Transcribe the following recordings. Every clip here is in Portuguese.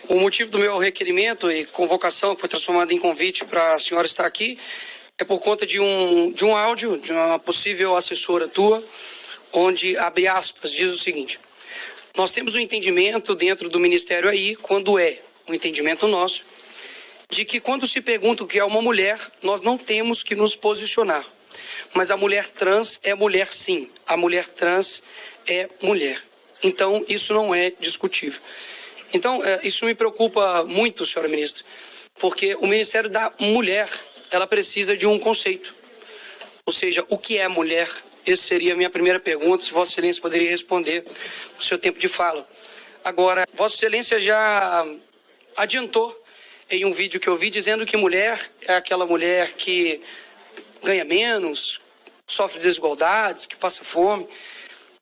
O motivo do meu requerimento e convocação, que foi transformado em convite para a senhora estar aqui, é por conta de um áudio de uma possível assessora tua, onde, abre aspas, diz o seguinte: nós temos um entendimento dentro do Ministério aí, quando é um entendimento nosso, de que quando se pergunta o que é uma mulher, nós não temos que nos posicionar. Mas a mulher trans é mulher sim, a mulher trans é mulher. Então, isso não é discutível. Então, isso me preocupa muito, senhora ministra, porque o Ministério da Mulher, ela precisa de um conceito. Ou seja, o que é mulher? Essa seria a minha primeira pergunta, se Vossa Excelência poderia responder no seu tempo de fala. Agora, Vossa Excelência já adiantou em um vídeo que eu vi dizendo que mulher é aquela mulher que ganha menos, sofre desigualdades, que passa fome.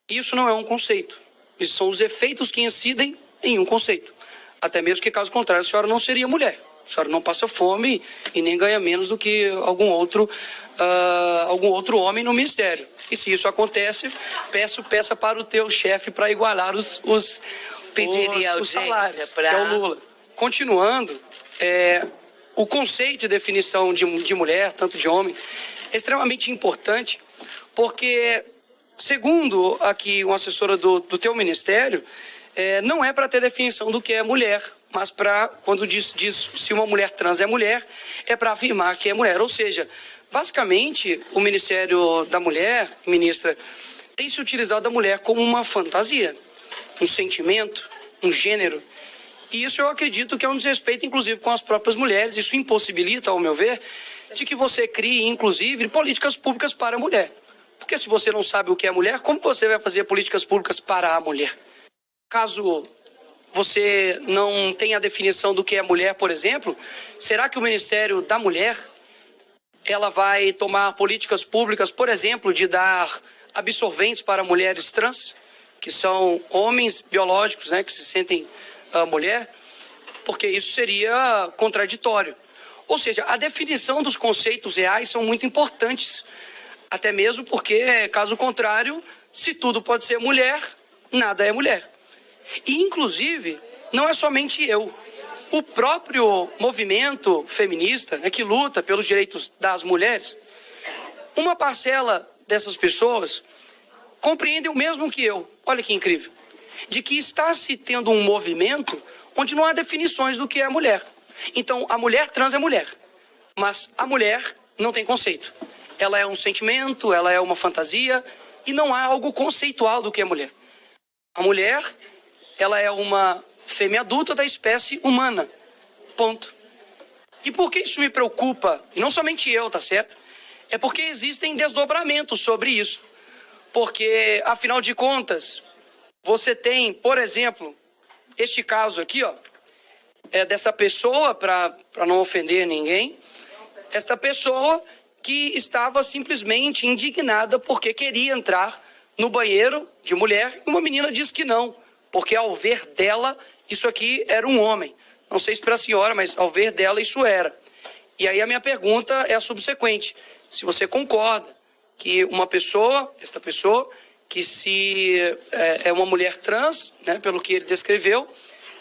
Isso não é um conceito. Isso são os efeitos que incidem em um conceito. Até mesmo que, caso contrário, a senhora não seria mulher. A senhora não passa fome e nem ganha menos do que algum outro homem no Ministério. E se isso acontece, peça para o teu chefe para igualar os salários, que é o Lula. Continuando, o conceito de definição de mulher, tanto de homem, é extremamente importante, porque, segundo aqui uma assessora do teu ministério, não é para ter definição do que é mulher, mas para, quando diz se uma mulher trans é mulher, é para afirmar que é mulher. Ou seja, basicamente, o Ministério da Mulher, ministra, tem se utilizado da mulher como uma fantasia, um sentimento, um gênero. E isso eu acredito que é um desrespeito, inclusive, com as próprias mulheres. Isso impossibilita, ao meu ver, de que você crie, inclusive, políticas públicas para a mulher. Porque se você não sabe o que é mulher, como você vai fazer políticas públicas para a mulher? Caso você não tenha a definição do que é mulher, por exemplo, será que o Ministério da Mulher ela vai tomar políticas públicas, por exemplo, de dar absorventes para mulheres trans, que são homens biológicos, né, que se sentem mulher? Porque isso seria contraditório. Ou seja, a definição dos conceitos reais são muito importantes, até mesmo porque, caso contrário, se tudo pode ser mulher, nada é mulher. E, inclusive, não é somente eu. O próprio movimento feminista, né, que luta pelos direitos das mulheres, uma parcela dessas pessoas compreende o mesmo que eu. Olha que incrível. De que está se tendo um movimento onde não há definições do que é mulher. Então, a mulher trans é mulher, mas a mulher não tem conceito. Ela é um sentimento, ela é uma fantasia, e não há algo conceitual do que é mulher. A mulher, ela é uma fêmea adulta da espécie humana. Ponto. E por que isso me preocupa? E não somente eu, tá certo? É porque existem desdobramentos sobre isso. Porque, afinal de contas, você tem, por exemplo, este caso aqui, ó, dessa pessoa, para não ofender ninguém, esta pessoa que estava simplesmente indignada porque queria entrar no banheiro de mulher e uma menina disse que não, porque ao ver dela, isso aqui era um homem. Não sei se para a senhora, mas ao ver dela isso era. E aí a minha pergunta é a subsequente: se você concorda que esta pessoa, que se é uma mulher trans, né, pelo que ele descreveu,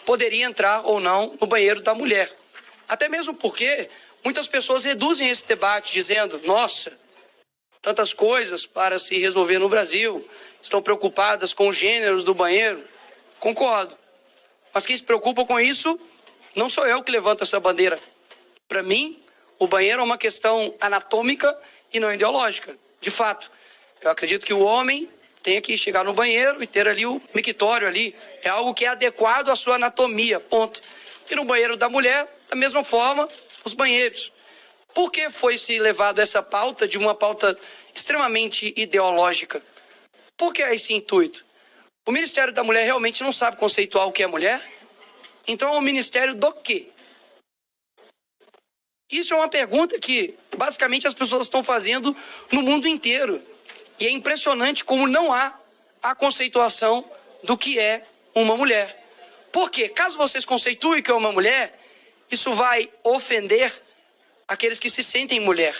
poderia entrar ou não no banheiro da mulher. Até mesmo porque muitas pessoas reduzem esse debate dizendo: nossa, tantas coisas para se resolver no Brasil, estão preocupadas com os gêneros do banheiro. Concordo. Mas quem se preocupa com isso não sou eu que levanto essa bandeira. Para mim, o banheiro é uma questão anatômica e não ideológica. De fato, eu acredito que o homem tem que chegar no banheiro e ter ali o mictório ali. É algo que é adequado à sua anatomia, ponto. E no banheiro da mulher, da mesma forma, os banheiros. Por que foi se levado essa pauta de uma pauta extremamente ideológica? Por que esse intuito? O Ministério da Mulher realmente não sabe conceituar o que é mulher? Então é o Ministério do quê? Isso é uma pergunta que, basicamente, as pessoas estão fazendo no mundo inteiro. E é impressionante como não há a conceituação do que é uma mulher. Por quê? Caso vocês conceituem o que é uma mulher, isso vai ofender aqueles que se sentem mulher.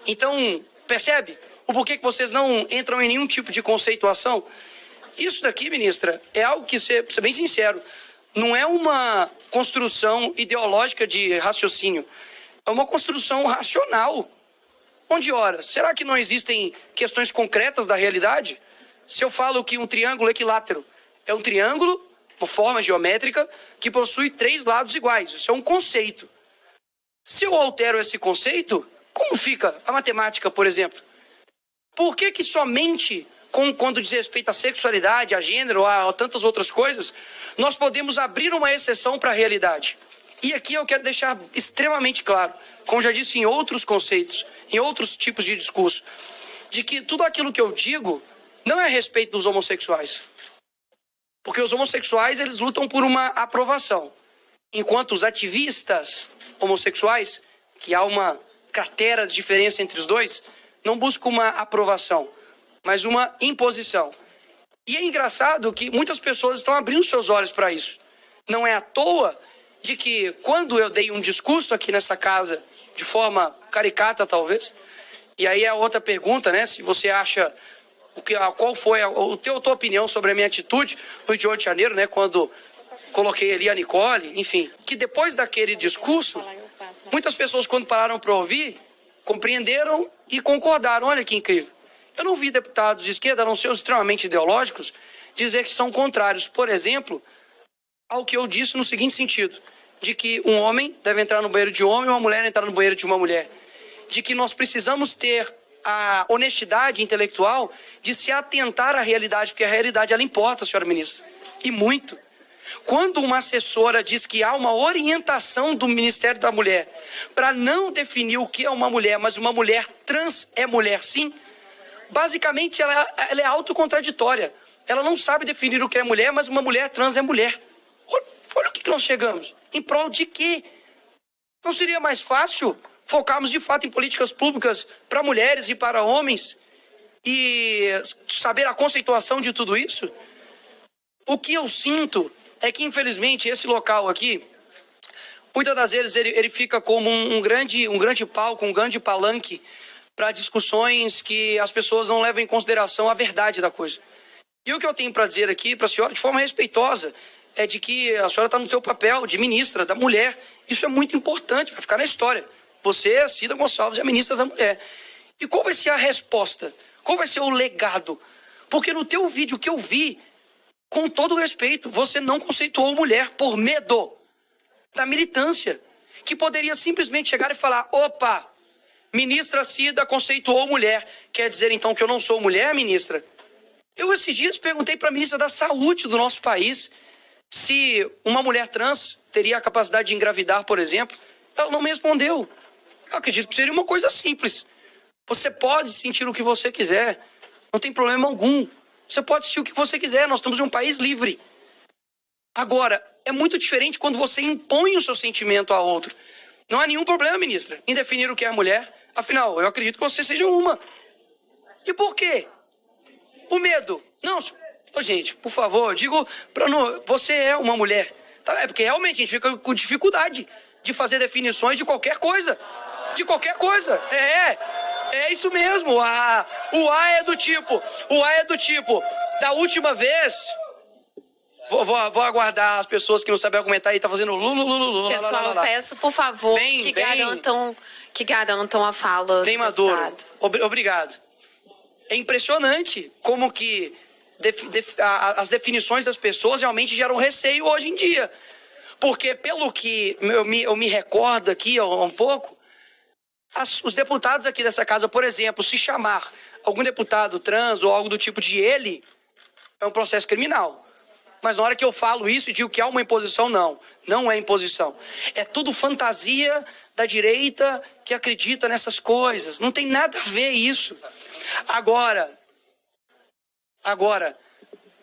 Então, percebe o porquê que vocês não entram em nenhum tipo de conceituação? Isso daqui, ministra, é algo que, ser bem sincero, não é uma construção ideológica de raciocínio, é uma construção racional. Onde, ora, será que não existem questões concretas da realidade? Se eu falo que um triângulo equilátero é um triângulo, uma forma geométrica, que possui 3 lados iguais, isso é um conceito. Se eu altero esse conceito, como fica a matemática, por exemplo? Por que somente quando diz respeito à sexualidade, a gênero, a tantas outras coisas, nós podemos abrir uma exceção para a realidade? E aqui eu quero deixar extremamente claro, como já disse em outros conceitos, em outros tipos de discurso, de que tudo aquilo que eu digo não é a respeito dos homossexuais. Porque os homossexuais, eles lutam por uma aprovação. Enquanto os ativistas homossexuais, que há uma cratera de diferença entre os dois, não buscam uma aprovação, mas uma imposição. E é engraçado que muitas pessoas estão abrindo seus olhos para isso. Não é à toa de que quando eu dei um discurso aqui nessa casa, de forma caricata talvez, e aí a outra pergunta, né, se você acha, qual foi a tua opinião sobre a minha atitude no Rio de Janeiro, né, quando coloquei ali a Nicole, enfim, que depois daquele discurso, muitas pessoas quando pararam para ouvir, compreenderam e concordaram. Olha que incrível. Eu não vi deputados de esquerda, a não ser os extremamente ideológicos, dizer que são contrários, por exemplo, ao que eu disse no seguinte sentido, de que um homem deve entrar no banheiro de homem e uma mulher entrar no banheiro de uma mulher. De que nós precisamos ter a honestidade intelectual de se atentar à realidade, porque a realidade ela importa, senhora ministra, e muito. Quando uma assessora diz que há uma orientação do Ministério da Mulher para não definir o que é uma mulher, mas uma mulher trans é mulher sim, basicamente ela é autocontraditória. Ela não sabe definir o que é mulher, mas uma mulher trans é mulher. Olha o que nós chegamos. Em prol de quê? Não seria mais fácil focarmos de fato em políticas públicas para mulheres e para homens e saber a conceituação de tudo isso? O que eu sinto é que, infelizmente, esse local aqui, muitas das vezes ele fica como um grande palco, um grande palanque para discussões que as pessoas não levam em consideração a verdade da coisa. E o que eu tenho para dizer aqui para a senhora, de forma respeitosa, é de que a senhora está no seu papel de ministra da mulher. Isso é muito importante para ficar na história. Você, Cida Gonçalves, é a ministra da mulher. E qual vai ser a resposta? Qual vai ser o legado? Porque no teu vídeo que eu vi, com todo respeito, você não conceituou mulher por medo da militância, que poderia simplesmente chegar e falar: opa, ministra Cida conceituou mulher. Quer dizer então que eu não sou mulher, ministra? Eu esses dias perguntei para a ministra da Saúde do nosso país se uma mulher trans teria a capacidade de engravidar, por exemplo. Ela não me respondeu. Eu acredito que seria uma coisa simples. Você pode sentir o que você quiser, não tem problema algum. Você pode sentir o que você quiser, nós estamos em um país livre. Agora, é muito diferente quando você impõe o seu sentimento a outro. Não há nenhum problema, ministra, em definir o que é mulher. Afinal, eu acredito que você seja uma. E por quê? O medo. Não, gente, por favor, eu digo, você é uma mulher. Tá? É porque realmente a gente fica com dificuldade de fazer definições de qualquer coisa. De qualquer coisa. É isso mesmo. O A é do tipo. Da última vez. Vou aguardar as pessoas que não sabem argumentar e tá fazendo lulu. Pessoal, peço, por favor, que garantam a fala. Bem maduro. Obrigado. É impressionante como que as definições das pessoas realmente geram receio hoje em dia. Porque pelo que eu me recordo aqui um pouco, os deputados aqui dessa casa, por exemplo, se chamar algum deputado trans ou algo do tipo de ele, é um processo criminal. Mas na hora que eu falo isso e digo que há uma imposição, não é imposição. É tudo fantasia da direita que acredita nessas coisas. Não tem nada a ver isso. Agora,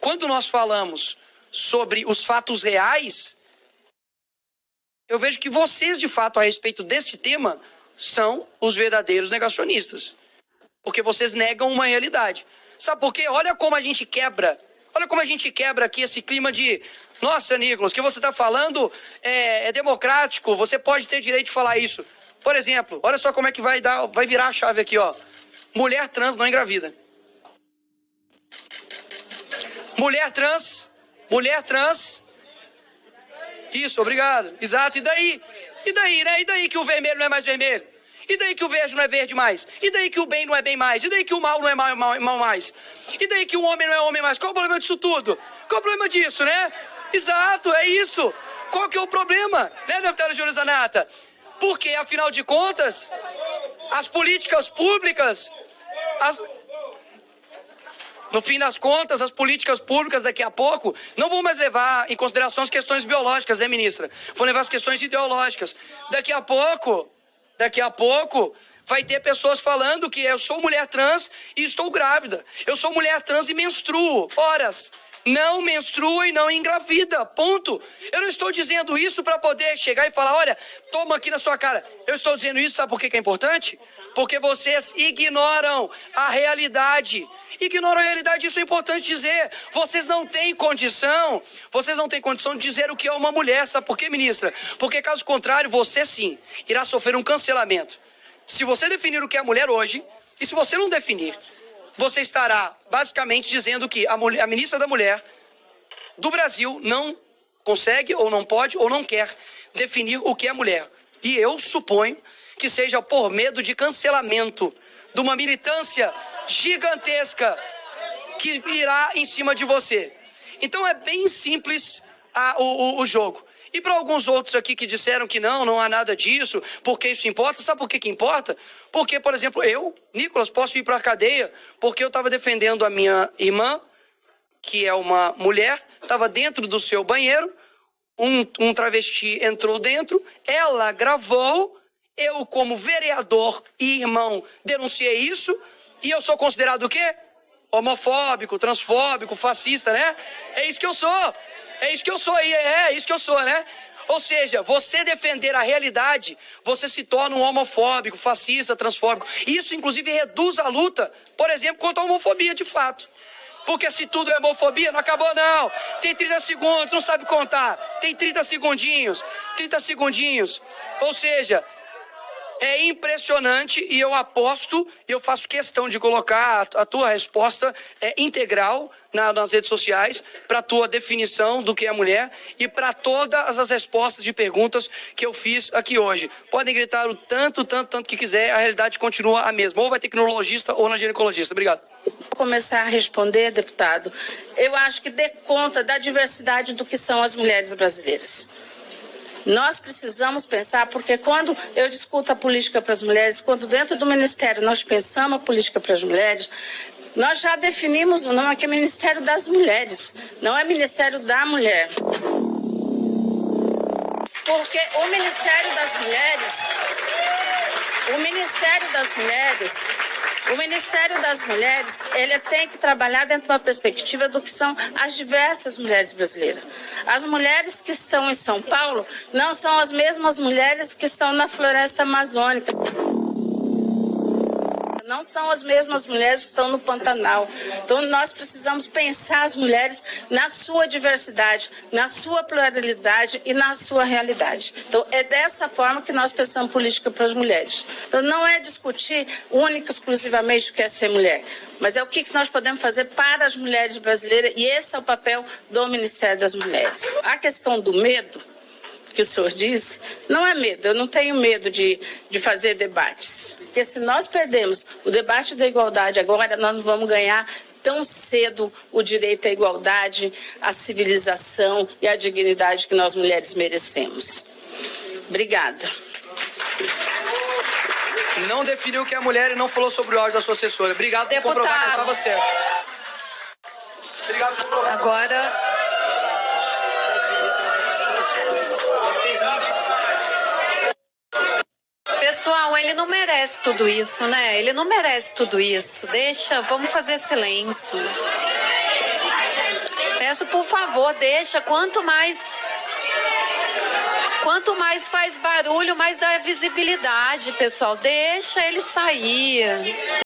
quando nós falamos sobre os fatos reais, eu vejo que vocês, de fato, a respeito desse tema, são os verdadeiros negacionistas. Porque vocês negam uma realidade. Sabe por quê? Olha como a gente quebra aqui esse clima de: nossa, Nicolas, o que você está falando é democrático, você pode ter direito de falar isso. Por exemplo, olha só como é que vai virar a chave aqui, ó. Mulher trans não engravida. Mulher trans Isso, obrigado. Exato. E daí? E daí, né? E daí que o vermelho não é mais vermelho? E daí que o verde não é verde mais? E daí que o bem não é bem mais? E daí que o mal não é mal mais? E daí que o homem não é homem mais? Qual o problema disso tudo? Qual o problema disso, né? Exato, é isso. Qual que é o problema, né, deputada Júlia Zanata? Porque, afinal de contas, as políticas públicas... No fim das contas, as políticas públicas daqui a pouco não vão mais levar em consideração as questões biológicas, né, ministra? Vão levar as questões ideológicas. Daqui a pouco, vai ter pessoas falando que eu sou mulher trans e estou grávida. Eu sou mulher trans e menstruo. Horas. Não menstrua e não engravida, ponto. Eu não estou dizendo isso para poder chegar e falar, olha, toma aqui na sua cara. Eu estou dizendo isso, sabe por que é importante? Porque vocês ignoram a realidade. Ignoram a realidade, isso é importante dizer. Vocês não têm condição de dizer o que é uma mulher, sabe por quê, ministra? Porque caso contrário, você sim irá sofrer um cancelamento. Se você definir o que é mulher hoje, e se você não definir, você estará basicamente dizendo que a ministra da Mulher do Brasil não consegue, ou não pode, ou não quer definir o que é mulher. E eu suponho que seja por medo de cancelamento, de uma militância gigantesca que virá em cima de você. Então é bem simples o jogo. E para alguns outros aqui que disseram que não há nada disso, porque isso importa, sabe por que importa? Porque, por exemplo, eu, Nicolas, posso ir para a cadeia porque eu estava defendendo a minha irmã, que é uma mulher, estava dentro do seu banheiro, um travesti entrou dentro, ela gravou, eu como vereador e irmão denunciei isso, e eu sou considerado o quê? Homofóbico, transfóbico, fascista, né? É isso que eu sou. É isso que eu sou, né? Ou seja, você defender a realidade, você se torna um homofóbico, fascista, transfóbico. Isso, inclusive, reduz a luta, por exemplo, contra a homofobia, de fato. Porque se tudo é homofobia, não acabou, não. Tem 30 segundos, não sabe contar. Tem 30 segundinhos. Ou seja... É impressionante e eu aposto, e eu faço questão de colocar a tua resposta integral nas redes sociais para a tua definição do que é mulher e para todas as respostas de perguntas que eu fiz aqui hoje. Podem gritar o tanto que quiser, a realidade continua a mesma. Ou vai ter que ir no urologista ou na ginecologista. Obrigado. Vou começar a responder, deputado. Eu acho que dê conta da diversidade do que são as mulheres brasileiras. Nós precisamos pensar, porque quando eu discuto a política para as mulheres, quando dentro do Ministério nós pensamos a política para as mulheres, nós já definimos o nome que é Ministério das Mulheres, não é Ministério da Mulher. Porque o Ministério das Mulheres, ele tem que trabalhar dentro de uma perspectiva do que são as diversas mulheres brasileiras. As mulheres que estão em São Paulo não são as mesmas mulheres que estão na floresta amazônica. Não são as mesmas mulheres que estão no Pantanal. Então, nós precisamos pensar as mulheres na sua diversidade, na sua pluralidade e na sua realidade. Então, é dessa forma que nós pensamos política para as mulheres. Então, não é discutir única e exclusivamente o que é ser mulher, mas é o que nós podemos fazer para as mulheres brasileiras, e esse é o papel do Ministério das Mulheres. A questão do medo, que o senhor disse, não é medo. Eu não tenho medo de fazer debates. Porque se nós perdemos o debate da igualdade agora, nós não vamos ganhar tão cedo o direito à igualdade, à civilização e à dignidade que nós mulheres merecemos. Obrigada. Não definiu o que é mulher e não falou sobre o áudio da sua assessora. Obrigado por comprovar que eu estava certo. Obrigado por comprovar. Agora... Pessoal, ele não merece tudo isso, né? Ele não merece tudo isso. Deixa, vamos fazer silêncio. Peço, por favor, deixa. Quanto mais faz barulho, mais dá visibilidade, pessoal. Deixa ele sair.